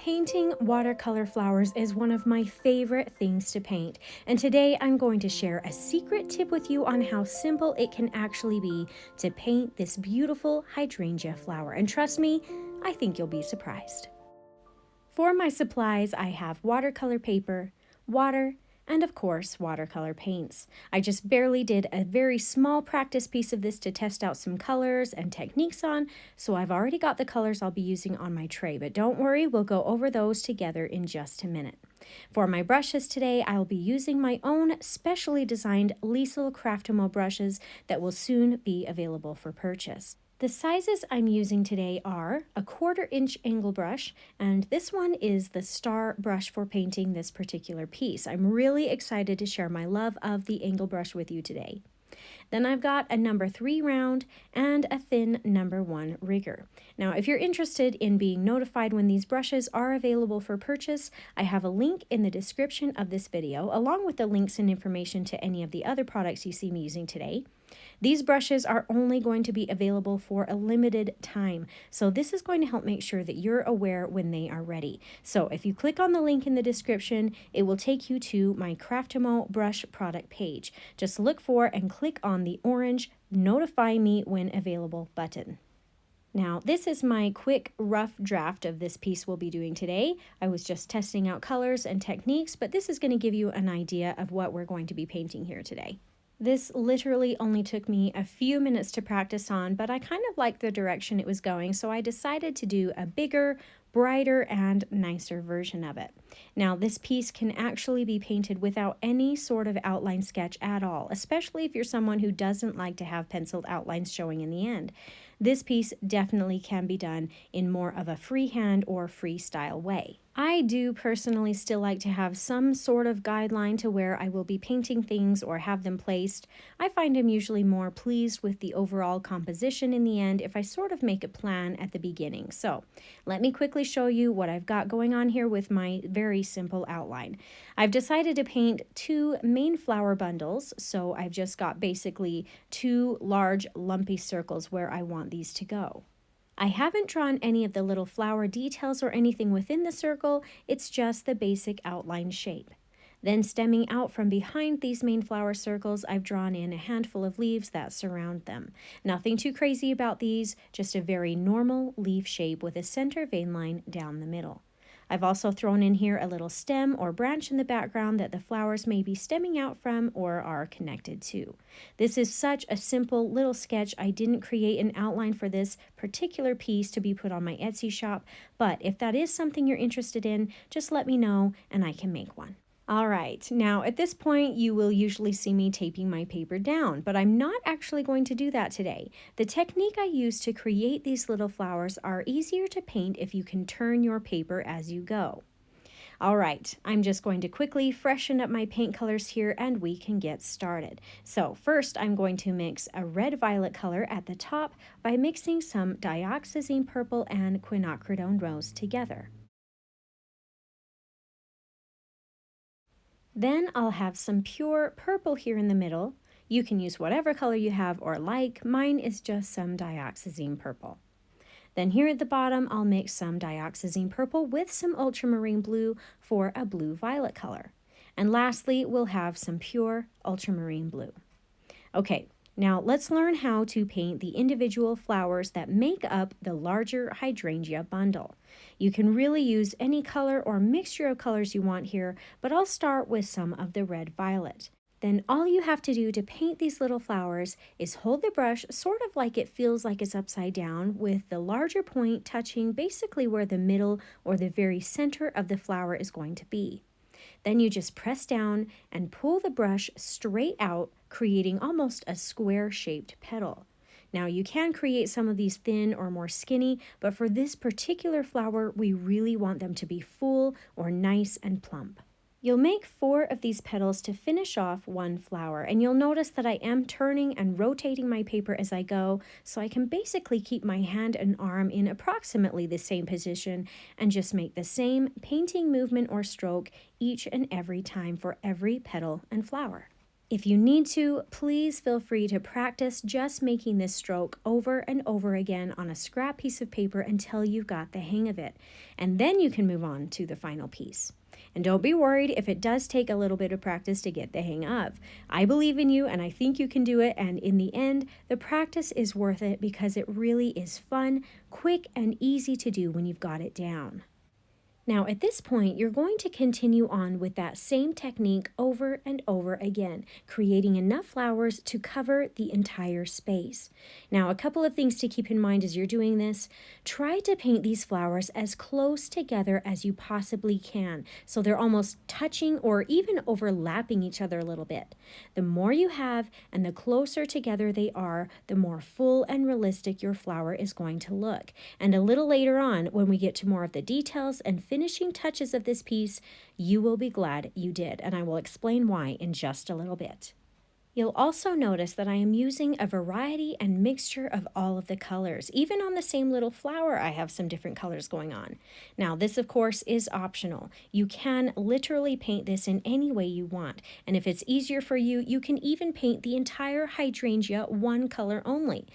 Painting watercolor flowers is one of my favorite things to paint, and today I'm going to share a secret tip with you on how simple it can actually be to paint this beautiful hydrangea flower. And trust me, I think you'll be surprised. For my supplies, I have watercolor paper, water, and of course, watercolor paints. I just barely did a very small practice piece of this to test out some colors and techniques on, so I've already got the colors I'll be using on my tray, but don't worry, we'll go over those together in just a minute. For my brushes today, I'll be using my own specially designed Liesl craftamo brushes that will soon be available for purchase. The sizes I'm using today are a 1/4 inch angle brush, and this one is the star brush for painting this particular piece. I'm really excited to share my love of the angle brush with you today. Then I've got a number 3 round and a thin number 1 rigger. Now, if you're interested in being notified when these brushes are available for purchase, I have a link in the description of this video, along with the links and information to any of the other products you see me using today. These brushes are only going to be available for a limited time, so this is going to help make sure that you're aware when they are ready. So if you click on the link in the description, it will take you to my Craftamo brush product page. Just look for and click on the orange Notify Me When Available button. Now, this is my quick, rough draft of this piece we'll be doing today. I was just testing out colors and techniques, but this is going to give you an idea of what we're going to be painting here today. This literally only took me a few minutes to practice on, but I kind of liked the direction it was going, so I decided to do a bigger, brighter, and nicer version of it. Now, this piece can actually be painted without any sort of outline sketch at all, especially if you're someone who doesn't like to have penciled outlines showing in the end. This piece definitely can be done in more of a freehand or freestyle way. I do personally still like to have some sort of guideline to where I will be painting things or have them placed. I find I'm usually more pleased with the overall composition in the end if I sort of make a plan at the beginning. So let me quickly show you what I've got going on here with my very simple outline. I've decided to paint 2 main flower bundles, so I've just got basically 2 large lumpy circles where I want these to go. I haven't drawn any of the little flower details or anything within the circle, it's just the basic outline shape. Then stemming out from behind these main flower circles, I've drawn in a handful of leaves that surround them. Nothing too crazy about these, just a very normal leaf shape with a center vein line down the middle. I've also thrown in here a little stem or branch in the background that the flowers may be stemming out from or are connected to. This is such a simple little sketch. I didn't create an outline for this particular piece to be put on my Etsy shop, but if that is something you're interested in, just let me know and I can make one. All right, now at this point you will usually see me taping my paper down, but I'm not actually going to do that today. The technique I use to create these little flowers are easier to paint if you can turn your paper as you go. All right, I'm just going to quickly freshen up my paint colors here and we can get started. So first I'm going to mix a red-violet color at the top by mixing some Dioxazine purple and Quinacridone rose together. Then I'll have some pure purple here in the middle. You can use whatever color you have or like. Mine is just some Dioxazine purple. Then here at the bottom, I'll mix some Dioxazine purple with some ultramarine blue for a blue-violet color. And lastly, we'll have some pure ultramarine blue. Okay, now let's learn how to paint the individual flowers that make up the larger hydrangea bundle. You can really use any color or mixture of colors you want here, but I'll start with some of the red-violet. Then all you have to do to paint these little flowers is hold the brush sort of like it feels like it's upside down, with the larger point touching basically where the middle or the very center of the flower is going to be. Then you just press down and pull the brush straight out, creating almost a square-shaped petal. Now you can create some of these thin or more skinny, but for this particular flower, we really want them to be full or nice and plump. You'll make 4 of these petals to finish off one flower, and you'll notice that I am turning and rotating my paper as I go, so I can basically keep my hand and arm in approximately the same position and just make the same painting movement or stroke each and every time for every petal and flower. If you need to, please feel free to practice just making this stroke over and over again on a scrap piece of paper until you've got the hang of it. And then you can move on to the final piece. And don't be worried if it does take a little bit of practice to get the hang of. I believe in you and I think you can do it. And in the end, the practice is worth it because it really is fun, quick, and easy to do when you've got it down. Now, at this point, you're going to continue on with that same technique over and over again, creating enough flowers to cover the entire space. Now, a couple of things to keep in mind as you're doing this. Try to paint these flowers as close together as you possibly can, so they're almost touching or even overlapping each other a little bit. The more you have and the closer together they are, the more full and realistic your flower is going to look. And a little later on, when we get to more of the details and finishing touches of this piece, you will be glad you did, and I will explain why in just a little bit. You'll also notice that I am using a variety and mixture of all of the colors. Even on the same little flower, I have some different colors going on. Now, this, of course, is optional. You can literally paint this in any way you want, and if it's easier for you, you can even paint the entire hydrangea one color only.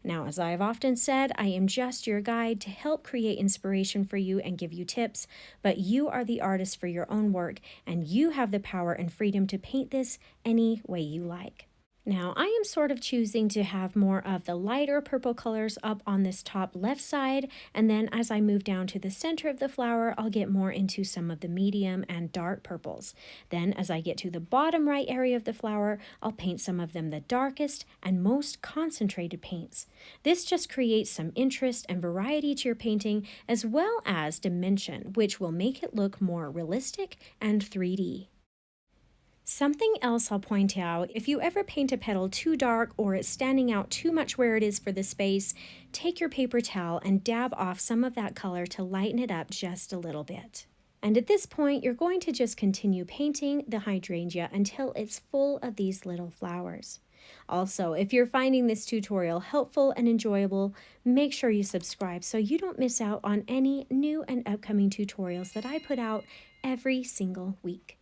Now, as I have often said, I am just your guide to help create inspiration for you and give you tips, but you are the artist for your own work, and you have the power and freedom to paint this any way you like. Now, I am sort of choosing to have more of the lighter purple colors up on this top left side, and then as I move down to the center of the flower, I'll get more into some of the medium and dark purples. Then as I get to the bottom right area of the flower, I'll paint some of them the darkest and most concentrated paints. This just creates some interest and variety to your painting, as well as dimension, which will make it look more realistic and 3D. Something else I'll point out, if you ever paint a petal too dark or it's standing out too much where it is for the space, take your paper towel and dab off some of that color to lighten it up just a little bit. And at this point, you're going to just continue painting the hydrangea until it's full of these little flowers. Also, if you're finding this tutorial helpful and enjoyable, make sure you subscribe so you don't miss out on any new and upcoming tutorials that I put out every single week.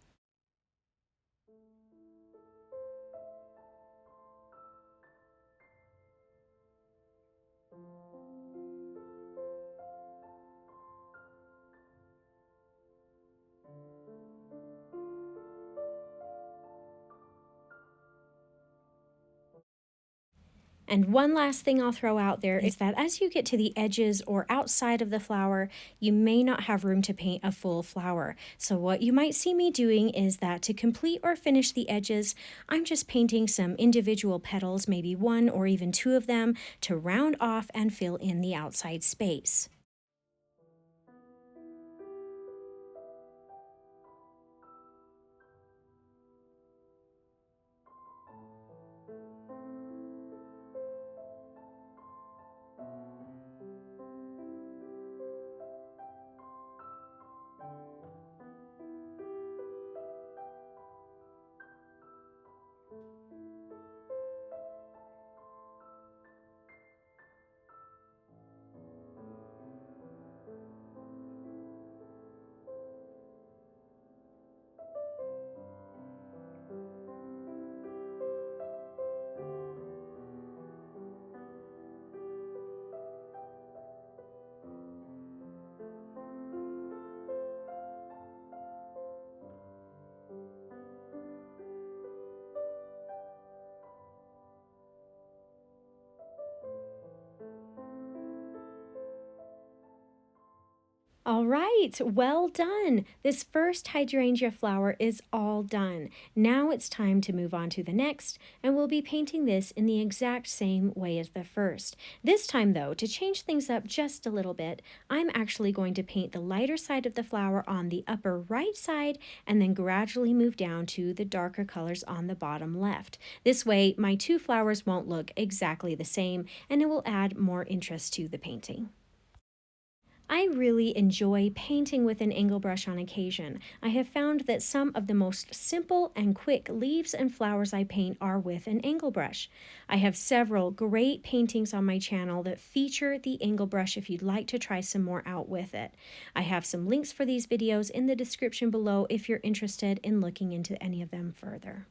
And one last thing I'll throw out there is that as you get to the edges or outside of the flower, you may not have room to paint a full flower. So what you might see me doing is that to complete or finish the edges, I'm just painting some individual petals, maybe one or even two of them, to round off and fill in the outside space. All right, well done. This first hydrangea flower is all done. Now it's time to move on to the next, and we'll be painting this in the exact same way as the first. This time though, to change things up just a little bit, I'm actually going to paint the lighter side of the flower on the upper right side and then gradually move down to the darker colors on the bottom left. This way, my two flowers won't look exactly the same, and it will add more interest to the painting. I really enjoy painting with an angle brush on occasion. I have found that some of the most simple and quick leaves and flowers I paint are with an angle brush. I have several great paintings on my channel that feature the angle brush if you'd like to try some more out with it. I have some links for these videos in the description below if you're interested in looking into any of them further.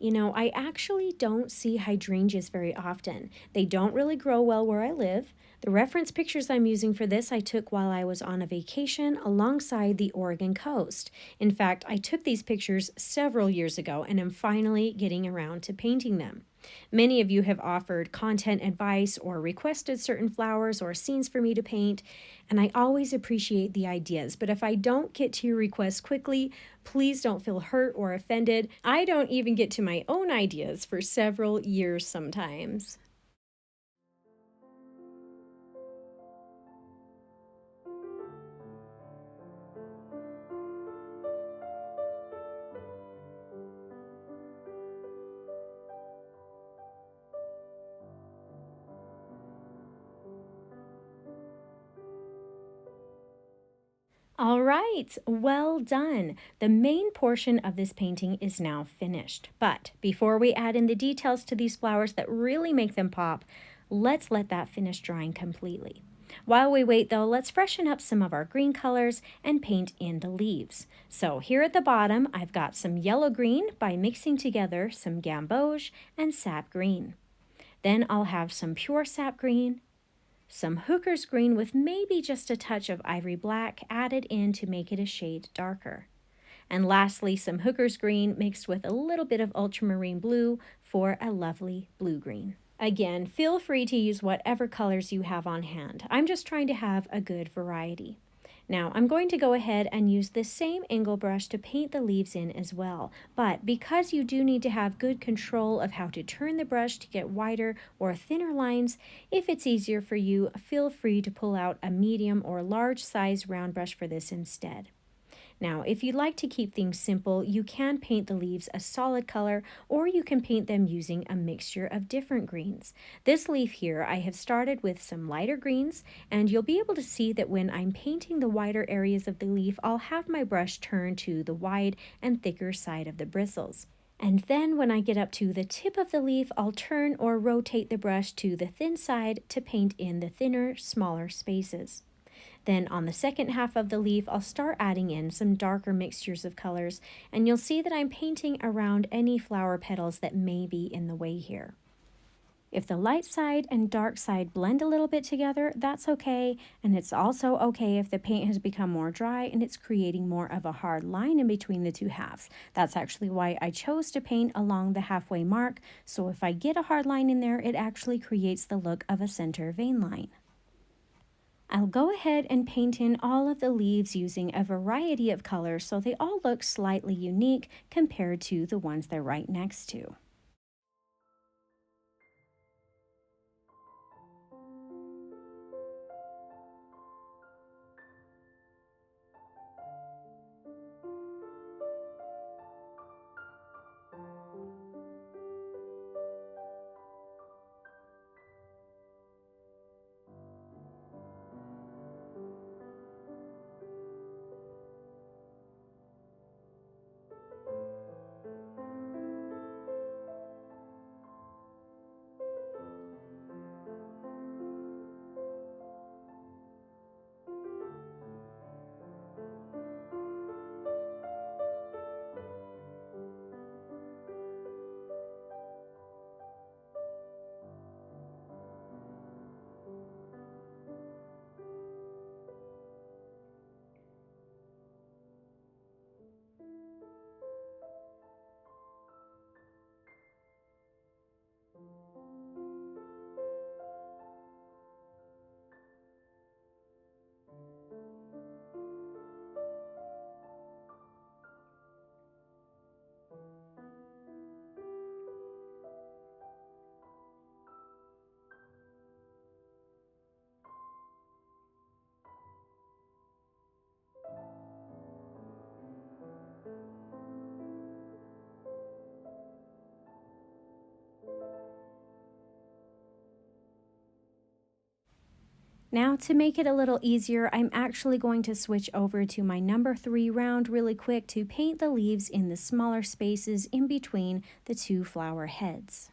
You know, I actually don't see hydrangeas very often. They don't really grow well where I live. The reference pictures I'm using for this I took while I was on a vacation alongside the Oregon coast. In fact, I took these pictures several years ago and am finally getting around to painting them. Many of you have offered content advice or requested certain flowers or scenes for me to paint, and I always appreciate the ideas. But if I don't get to your request quickly, please don't feel hurt or offended. I don't even get to my own ideas for several years sometimes. All right, well done. The main portion of this painting is now finished. But before we add in the details to these flowers that really make them pop, let's let that finish drying completely. While we wait though, let's freshen up some of our green colors and paint in the leaves. So here at the bottom, I've got some yellow green by mixing together some Gamboge and sap green. Then I'll have some pure sap green, some Hooker's green with maybe just a touch of ivory black added in to make it a shade darker. And lastly, some Hooker's green mixed with a little bit of ultramarine blue for a lovely blue-green. Again, feel free to use whatever colors you have on hand. I'm just trying to have a good variety. Now, I'm going to go ahead and use this same angle brush to paint the leaves in as well. But because you do need to have good control of how to turn the brush to get wider or thinner lines, if it's easier for you, feel free to pull out a medium or large size round brush for this instead. Now, if you'd like to keep things simple, you can paint the leaves a solid color, or you can paint them using a mixture of different greens. This leaf here, I have started with some lighter greens, and you'll be able to see that when I'm painting the wider areas of the leaf, I'll have my brush turn to the wide and thicker side of the bristles. And then when I get up to the tip of the leaf, I'll turn or rotate the brush to the thin side to paint in the thinner, smaller spaces. Then on the second half of the leaf, I'll start adding in some darker mixtures of colors, and you'll see that I'm painting around any flower petals that may be in the way here. If the light side and dark side blend a little bit together, that's okay, and it's also okay if the paint has become more dry and it's creating more of a hard line in between the two halves. That's actually why I chose to paint along the halfway mark, so if I get a hard line in there, it actually creates the look of a center vein line. I'll go ahead and paint in all of the leaves using a variety of colors so they all look slightly unique compared to the ones they're right next to. Now to make it a little easier, I'm actually going to switch over to my number 3 round really quick to paint the leaves in the smaller spaces in between the two flower heads.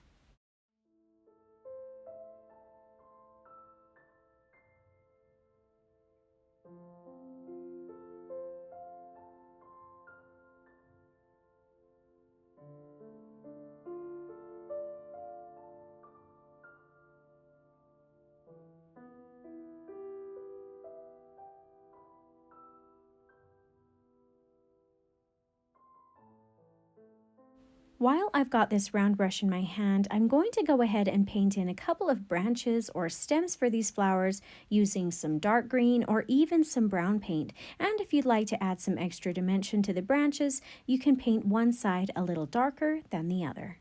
While I've got this round brush in my hand, I'm going to go ahead and paint in a couple of branches or stems for these flowers using some dark green or even some brown paint. And if you'd like to add some extra dimension to the branches, you can paint one side a little darker than the other.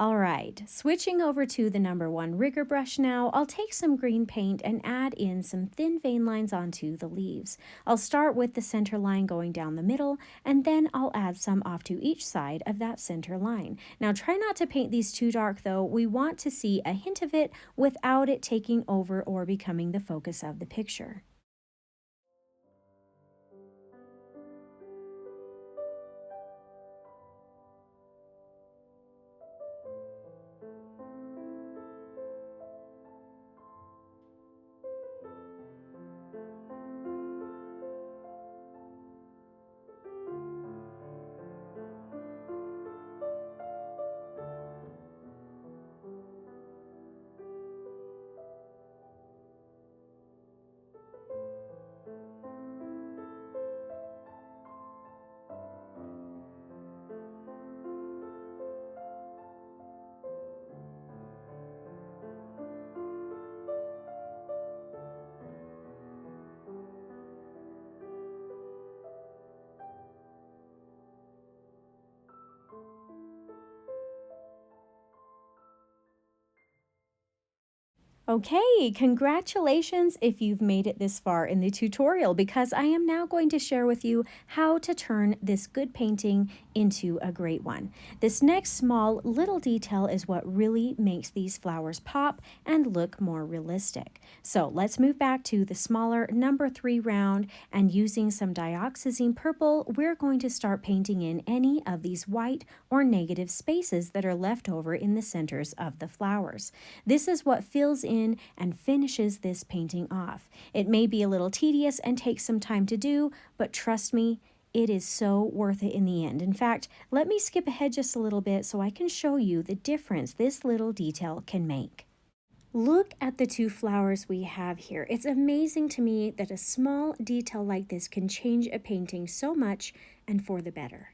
All right, switching over to the number 1 rigger brush now, I'll take some green paint and add in some thin vein lines onto the leaves. I'll start with the center line going down the middle, and then I'll add some off to each side of that center line. Now try not to paint these too dark though. We want to see a hint of it without it taking over or becoming the focus of the picture. Okay, congratulations if you've made it this far in the tutorial, because I am now going to share with you how to turn this good painting into a great one. This next small little detail is what really makes these flowers pop and look more realistic. So let's move back to the smaller number 3 round, and using some dioxazine purple, we're going to start painting in any of these white or negative spaces that are left over in the centers of the flowers. This is what fills in and finishes this painting off. It may be a little tedious and takes some time to do, but trust me, it is so worth it in the end. In fact, let me skip ahead just a little bit so I can show you the difference this little detail can make. Look at the 2 flowers we have here. It's amazing to me that a small detail like this can change a painting so much and for the better.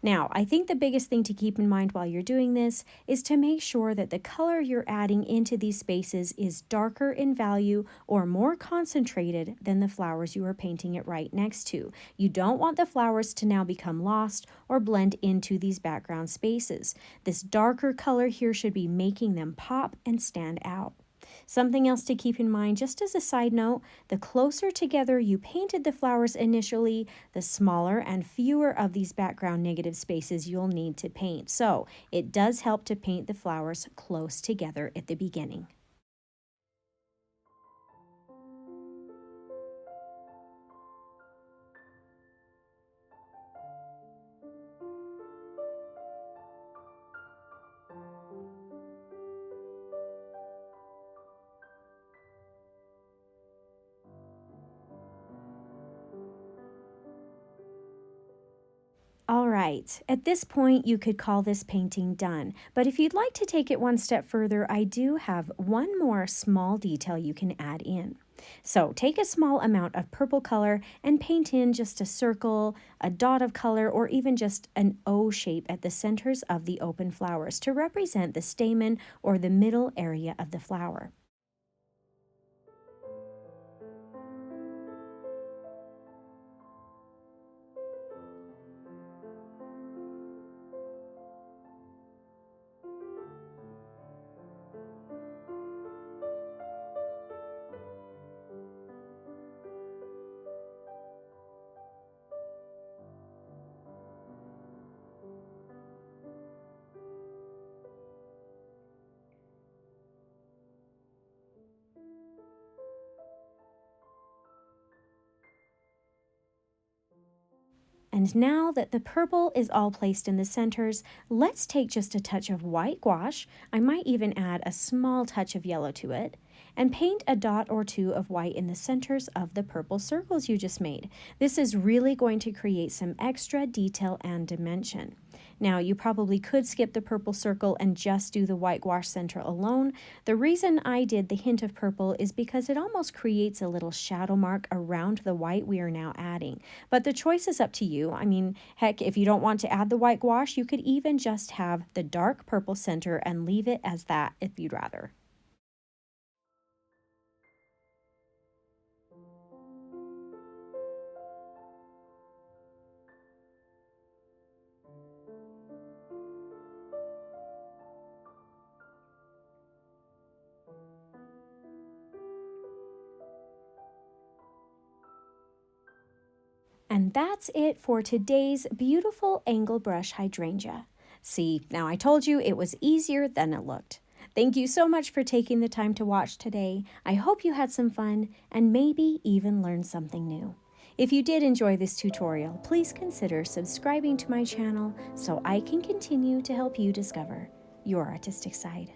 Now, I think the biggest thing to keep in mind while you're doing this is to make sure that the color you're adding into these spaces is darker in value or more concentrated than the flowers you are painting it right next to. You don't want the flowers to now become lost or blend into these background spaces. This darker color here should be making them pop and stand out. Something else to keep in mind, just as a side note, the closer together you painted the flowers initially, the smaller and fewer of these background negative spaces you'll need to paint. So it does help to paint the flowers close together at the beginning. All right, at this point you could call this painting done, but if you'd like to take it one step further, I do have one more small detail you can add in. So take a small amount of purple color and paint in just a circle, a dot of color, or even just an O shape at the centers of the open flowers to represent the stamen or the middle area of the flower. And now that the purple is all placed in the centers, let's take just a touch of white gouache. I might even add a small touch of yellow to it, and paint a dot or two of white in the centers of the purple circles you just made. This is really going to create some extra detail and dimension. Now, you probably could skip the purple circle and just do the white gouache center alone. The reason I did the hint of purple is because it almost creates a little shadow mark around the white we are now adding. But the choice is up to you. I mean, heck, if you don't want to add the white gouache, you could even just have the dark purple center and leave it as that if you'd rather. And that's it for today's beautiful angle brush hydrangea. See, now I told you it was easier than it looked. Thank you so much for taking the time to watch today. I hope you had some fun and maybe even learned something new. If you did enjoy this tutorial, please consider subscribing to my channel so I can continue to help you discover your artistic side.